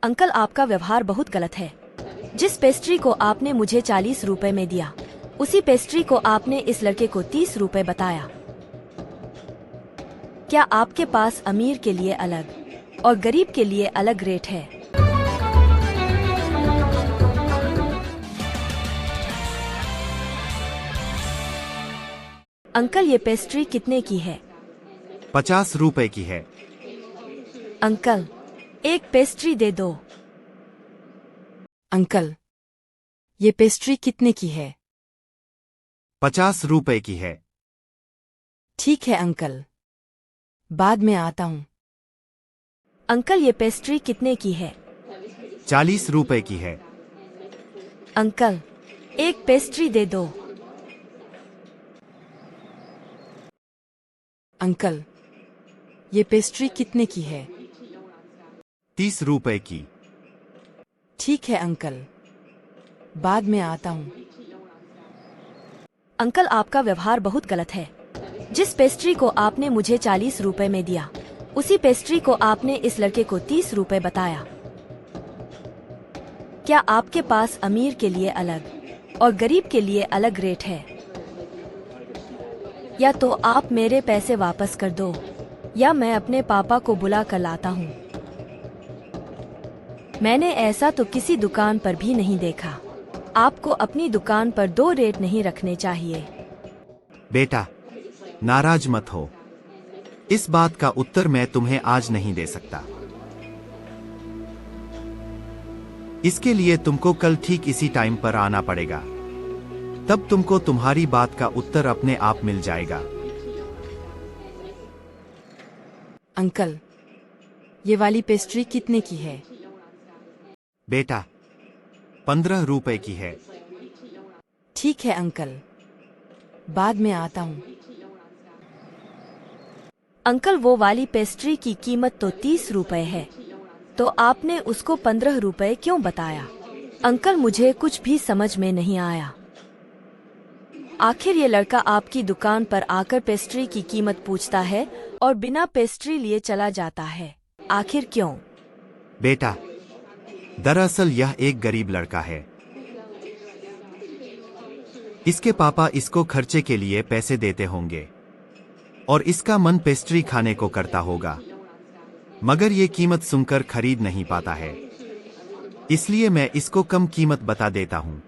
Uncle, आपका व्यवहार बहुत गलत है। जिस पेस्ट्री को आपने मुझे 40 रुपए में दिया, उसी पेस्ट्री को आपने इस लड़के को 30 रुपए बताया। क्या आपके पास अमीर के लिए अलग और गरीब के लिए अलग रेट है? अंकल, ये पेस्ट्री कितने की है? 50 रुपए की है। अंकल, एक पेस्ट्री दे दो। अंकल, ये पेस्ट्री कितने की है? 50 रुपए की है। ठीक है अंकल, बाद में आता हूँ। अंकल, ये पेस्ट्री कितने की है? 40 रुपए की है। अंकल, एक पेस्ट्री दे दो। अंकल, ये पेस्ट्री कितने की है? 30 रुपए की। ठीक है अंकल, बाद में आता हूँ। अंकल, आपका व्यवहार बहुत गलत है। जिस पेस्ट्री को आपने मुझे 40 रुपए में दिया, उसी पेस्ट्री को आपने इस लड़के को 30 रुपए बताया। क्या आपके पास अमीर के लिए अलग और गरीब के लिए अलग रेट है? या तो आप मेरे पैसे वापस कर दो, या मैं अपने पापा को बुला कर लाता हूँ। मैंने ऐसा तो किसी दुकान पर भी नहीं देखा। आपको अपनी दुकान पर 2 रेट नहीं रखने चाहिए। बेटा, नाराज मत हो। इस बात का उत्तर मैं तुम्हें आज नहीं दे सकता। इसके लिए तुमको कल ठीक इसी टाइम पर आना पड़ेगा। तब तुमको तुम्हारी बात का उत्तर अपने आप मिल जाएगा। अंकल, ये वाली पेस्ट्री कितने की है? बेटा, 15 रुपए की है। ठीक है अंकल, बाद में आता हूँ। अंकल, वो वाली पेस्ट्री की कीमत तो 30 रुपए है, तो आपने उसको 15 रुपए क्यों बताया? अंकल, मुझे कुछ भी समझ में नहीं आया। आखिर ये लड़का आपकी दुकान पर आकर पेस्ट्री की कीमत पूछता है और बिना पेस्ट्री लिए चला जाता है। आखिर क्यों? बेटा, दरअसल यह एक गरीब लड़का है। इसके पापा इसको खर्चे के लिए पैसे देते होंगे और इसका मन पेस्ट्री खाने को करता होगा, मगर ये कीमत सुनकर खरीद नहीं पाता है। इसलिए मैं इसको कम कीमत बता देता हूँ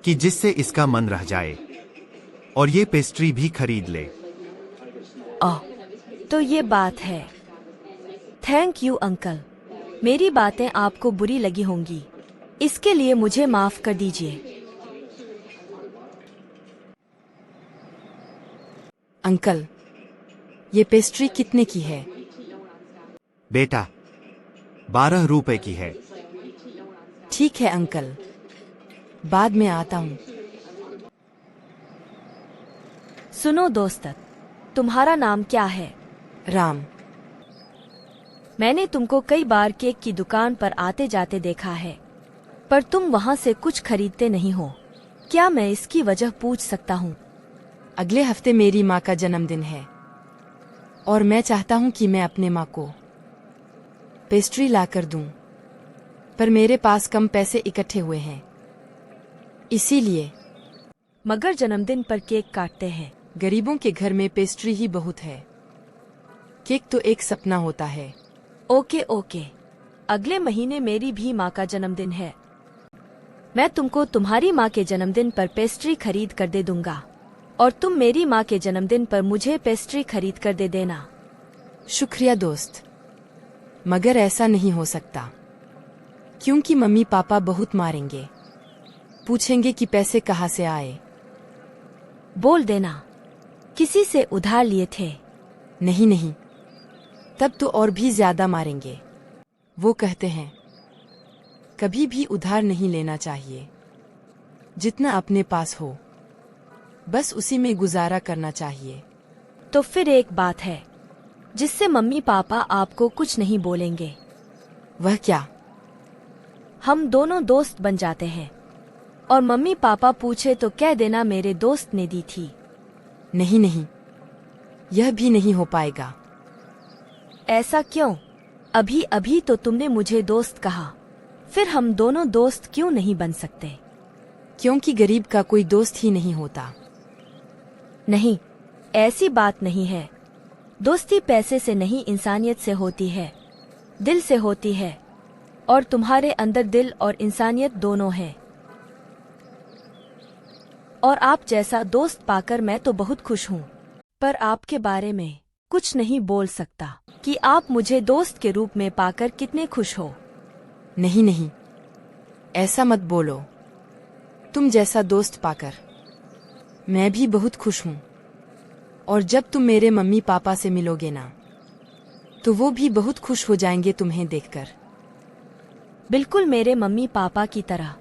कि जिससे इसका मन रह जाए और ये पेस्ट्री भी खरीद ले। ओह, तो ये बात है। Thank you uncle. मेरी बातें आपको बुरी लगी होंगी, इसके लिए मुझे माफ कर दीजिए। अंकल, ये पेस्ट्री कितने की है? बेटा, 12 रुपए की है। ठीक है अंकल, बाद में आता हूँ। सुनो दोस्त, तुम्हारा नाम क्या है? राम। मैंने तुमको कई बार केक की दुकान पर आते जाते देखा है, पर तुम वहाँ से कुछ खरीदते नहीं हो। क्या मैं इसकी वजह पूछ सकता हूँ? अगले हफ्ते मेरी माँ का जन्मदिन है और मैं चाहता हूँ कि मैं अपने माँ को पेस्ट्री लाकर दूं, पर मेरे पास कम पैसे इकट्ठे हुए हैं, इसीलिए। मगर जन्मदिन पर केक काटते हैं। गरीबों के घर में पेस्ट्री ही बहुत है। केक तो एक सपना होता है। ओके ओके, अगले महीने मेरी भी माँ का जन्मदिन है। मैं तुमको तुम्हारी माँ के जन्मदिन पर पेस्ट्री खरीद कर दे दूंगा और तुम मेरी माँ के जन्मदिन पर मुझे पेस्ट्री खरीद कर दे देना। शुक्रिया दोस्त, मगर ऐसा नहीं हो सकता, क्योंकि मम्मी पापा बहुत मारेंगे, पूछेंगे कि पैसे कहाँ से आए। बोल देना किसी से उधार लिए थे। नहीं नहीं, तब तो और भी ज्यादा मारेंगे। वो कहते हैं कभी भी उधार नहीं लेना चाहिए, जितना अपने पास हो बस उसी में गुजारा करना चाहिए। तो फिर एक बात है जिससे मम्मी पापा आपको कुछ नहीं बोलेंगे। वह क्या? हम दोनों दोस्त बन जाते हैं और मम्मी पापा पूछे तो कह देना मेरे दोस्त ने दी थी। नहीं नहीं, यह भी नहीं हो पाएगा। ऐसा क्यों? अभी अभी तो तुमने मुझे दोस्त कहा, फिर हम दोनों दोस्त क्यों नहीं बन सकते? क्योंकि गरीब का कोई दोस्त ही नहीं होता। नहीं, ऐसी बात नहीं है। दोस्ती पैसे से नहीं, इंसानियत से होती है, दिल से होती है। और तुम्हारे अंदर दिल और इंसानियत दोनों है। और आप जैसा दोस्त पाकर मैं तो बहुत खुश हूँ, पर आपके बारे में कुछ नहीं बोल सकता कि आप मुझे दोस्त के रूप में पाकर कितने खुश हो। नहीं नहीं, ऐसा मत बोलो। तुम जैसा दोस्त पाकर मैं भी बहुत खुश हूँ। और जब तुम मेरे मम्मी पापा से मिलोगे ना, तो वो भी बहुत खुश हो जाएंगे तुम्हें देखकर। बिल्कुल मेरे मम्मी पापा की तरह।